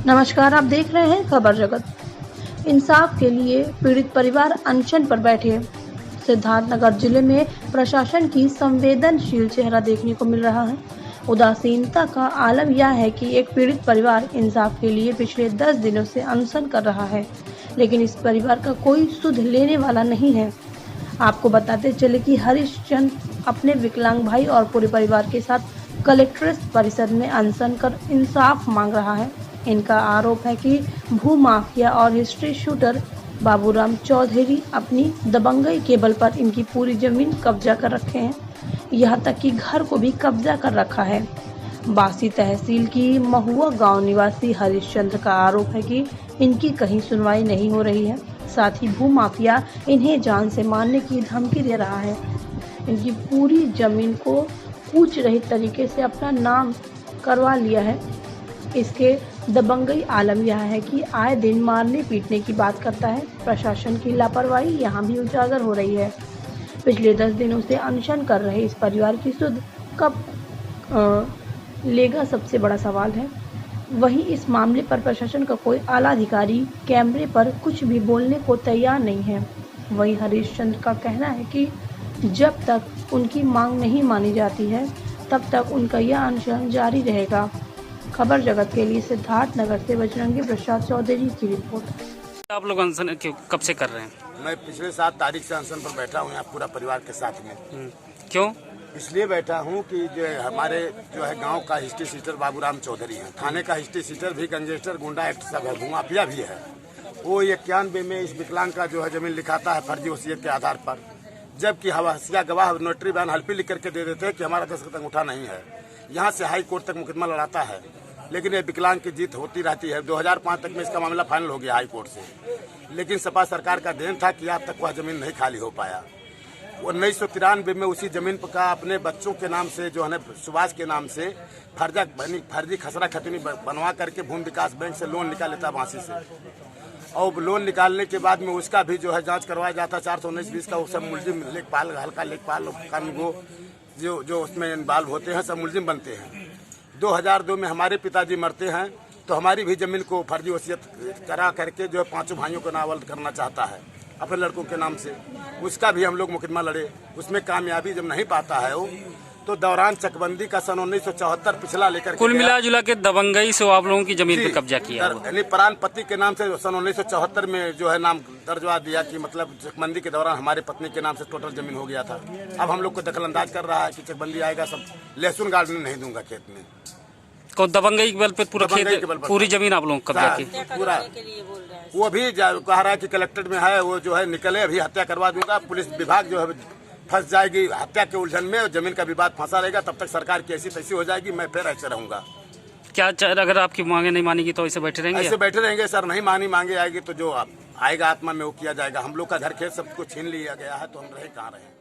नमस्कार, आप देख रहे हैं खबर जगत। इंसाफ के लिए पीड़ित परिवार अनशन पर बैठे। सिद्धार्थनगर जिले में प्रशासन की संवेदनशील चेहरा देखने को मिल रहा है। उदासीनता का आलम यह है कि एक पीड़ित परिवार इंसाफ के लिए पिछले 10 दिनों से अनशन कर रहा है, लेकिन इस परिवार का कोई सुध लेने वाला नहीं है। आपको बताते चले कि हरीशचंद्र अपने विकलांग भाई और पूरे परिवार के साथ कलेक्ट्रेट परिसर में अनशन कर इंसाफ मांग रहा है। इनका आरोप है कि भू माफिया और हिस्ट्री शूटर बाबूराम चौधरी अपनी दबंगई के बल पर इनकी पूरी जमीन कब्जा कर रखे हैं, यहाँ तक कि घर को भी कब्जा कर रखा है। बासी तहसील की महुआ गांव निवासी हरीशचंद्र का आरोप है कि इनकी कहीं सुनवाई नहीं हो रही है। साथ ही भू माफिया इन्हें जान से मारने की धमकी दे रहा है। इनकी पूरी जमीन को कूच रहित तरीके से अपना नाम करवा लिया है। इसके दबंगई आलम यह है कि आए दिन मारने पीटने की बात करता है। प्रशासन की लापरवाही यहाँ भी उजागर हो रही है। पिछले 10 दिनों से अनशन कर रहे इस परिवार की सुध कब लेगा, सबसे बड़ा सवाल है। वहीं इस मामले पर प्रशासन का कोई आला अधिकारी कैमरे पर कुछ भी बोलने को तैयार नहीं है। वहीं हरीशचंद्र का कहना है कि जब तक उनकी मांग नहीं मानी जाती है, तब तक उनका यह अनशन जारी रहेगा। खबर जगत के लिए सिद्धार्थनगर से बजरंगी प्रसाद चौधरी की रिपोर्ट। आप लोग अनशन कब से कर रहे हैं? मैं पिछले 7 तारीख से अनशन पर बैठा हूँ यहाँ पूरा परिवार के साथ में। क्यों? इसलिए बैठा हूँ कि जो हमारे गांव का हिस्ट्री सीटर बाबूराम चौधरी है, थाने का हिस्ट्री सीटर भी, गैंगस्टर, गुंडा एक्ट सब है, भूमाफिया भी है। वो 91 में इस विकलांग का जमीन लिखाता है फर्जी वसीयत के आधार पर, जबकि हवासिया गवाह नोटरी बयान हल्फी लिख करके दे देते हैं कि हमारा दस्तखत अंगूठा नहीं है। यहाँ से हाई कोर्ट तक मुकदमा लड़ाता है, लेकिन ये विकलांग की जीत होती रहती है। 2005 तक में इसका मामला फाइनल हो गया हाई कोर्ट से, लेकिन सपा सरकार का देन था कि आज तक वह जमीन नहीं खाली हो पाया। 1993 में उसी जमीन का अपने बच्चों के नाम से सुभाष के नाम से फर्जी खसरा खतनी बनवा करके भूमि विकास बैंक से लोन निकाल लेता बांसी से, और लोन निकालने के बाद में उसका भी जांच करवाया जाता। 419-20 का वो सब मुलजिम लेखपाल, हल्का लेखपाल, कानून जो उसमें इन्वॉल्व होते हैं सब मुलजिम बनते हैं। 2002 में हमारे पिताजी मरते हैं तो हमारी भी जमीन को फर्जी वसीयत करा करके 5 भाइयों को नावल करना चाहता है अपने लड़कों के नाम से। उसका भी हम लोग मुकदमा लड़े, उसमें कामयाबी जब नहीं पाता है वो, तो दौरान चकबंदी का सन 1974 पिछला लेकर कुल मिला जुला के दबंगई से आप लोगों की जमीन पे कब्जा किया, यानी प्राणपति के नाम से सन 1974 में नाम दर्जवा दिया कि मतलब चकबंदी के दौरान हमारे पत्नी के नाम से टोटल जमीन हो गया था। अब हम लोग को दखल अंदाज कर रहा है कि चकबंदी आएगा सब लहसुन गार्डन नहीं दूंगा खेत में। को दबंगई के बल पे पूरा खेत, पूरी जमीन आप लोगों को कब्जा की पूरा। वो भी कह रहा है कि कलेक्टेड में है, वो निकले अभी हत्या करवा दूंगा। पुलिस विभाग फंस जाएगी हत्या के उलझन में, और जमीन का विवाद फंसा रहेगा, तब तक सरकार की ऐसी तैसी हो जाएगी, मैं फिर ऐसे रहूंगा। क्या अगर आपकी मांगे नहीं मानेगी तो ऐसे बैठे रहेंगे? ऐसे बैठे रहेंगे सर, नहीं मांगे आएगी तो जो आएगा आत्मा में वो किया जाएगा। हम लोग का घर खेत सब कुछ छीन लिया गया है, तो हम रहे कहाँ रहे।